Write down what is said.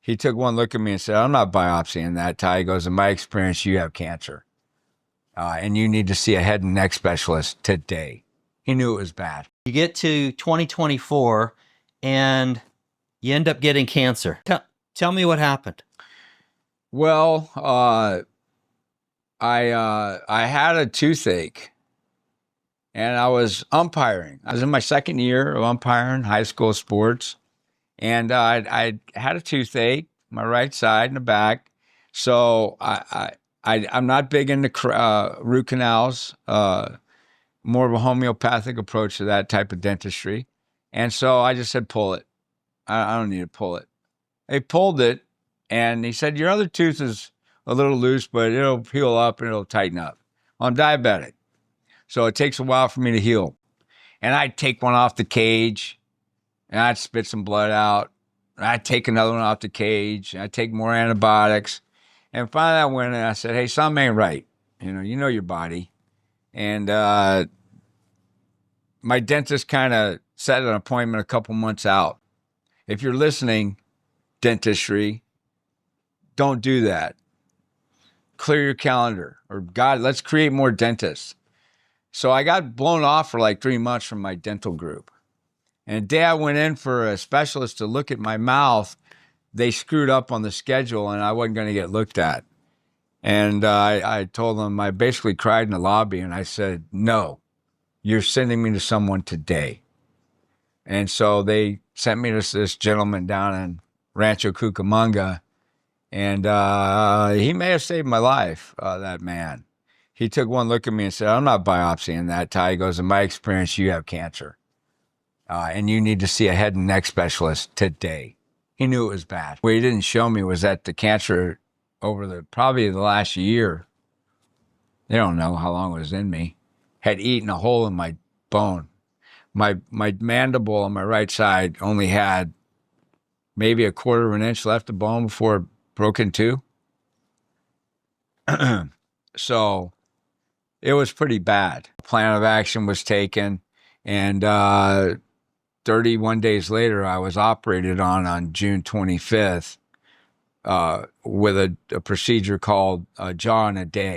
He took one look at me and said, I'm not biopsying that, Ty. He goes, in my experience, you have cancer. And you need to see a head and neck specialist today. He knew it was bad. You get to 2024 and you end up getting cancer. Tell me what happened. Well, I had a toothache and I was umpiring. I was in my second year of umpiring high school sports. And I had a toothache, my right side and the back. So I'm not big into root canals, more of a homeopathic approach to that type of dentistry. And so I just said, pull it. I don't need to pull it. They pulled it, and he said, your other tooth is a little loose, but it'll heal up and it'll tighten up. Well, I'm diabetic, so it takes a while for me to heal. And I'd take one off the cage, and I'd spit some blood out. And I'd take another one off the cage, and I'd take more antibiotics. And finally I went and I said, hey, something ain't right. You know your body. And my dentist kind of set an appointment a couple months out. If you're listening, dentistry, don't do that. Clear your calendar, or God, let's create more dentists. So I got blown off for like 3 months from my dental group. And the day I went in for a specialist to look at my mouth, they screwed up on the schedule and I wasn't going to get looked at. And I told them, I basically cried in the lobby and I said, no, you're sending me to someone today. And so they sent me to this gentleman down in Rancho Cucamonga. And he may have saved my life, that man. He took one look at me and said, I'm not biopsying that, Ty. He goes, in my experience, you have cancer. And you need to see a head and neck specialist today. He knew it was bad. What he didn't show me was that the cancer over probably the last year, they don't know how long it was in me, had eaten a hole in my bone. My mandible on my right side only had maybe 1/4 of an inch left of bone before it broke in two. So it was pretty bad. Plan of action was taken, and 31 days later, I was operated on June 25th with a procedure called jaw in a day.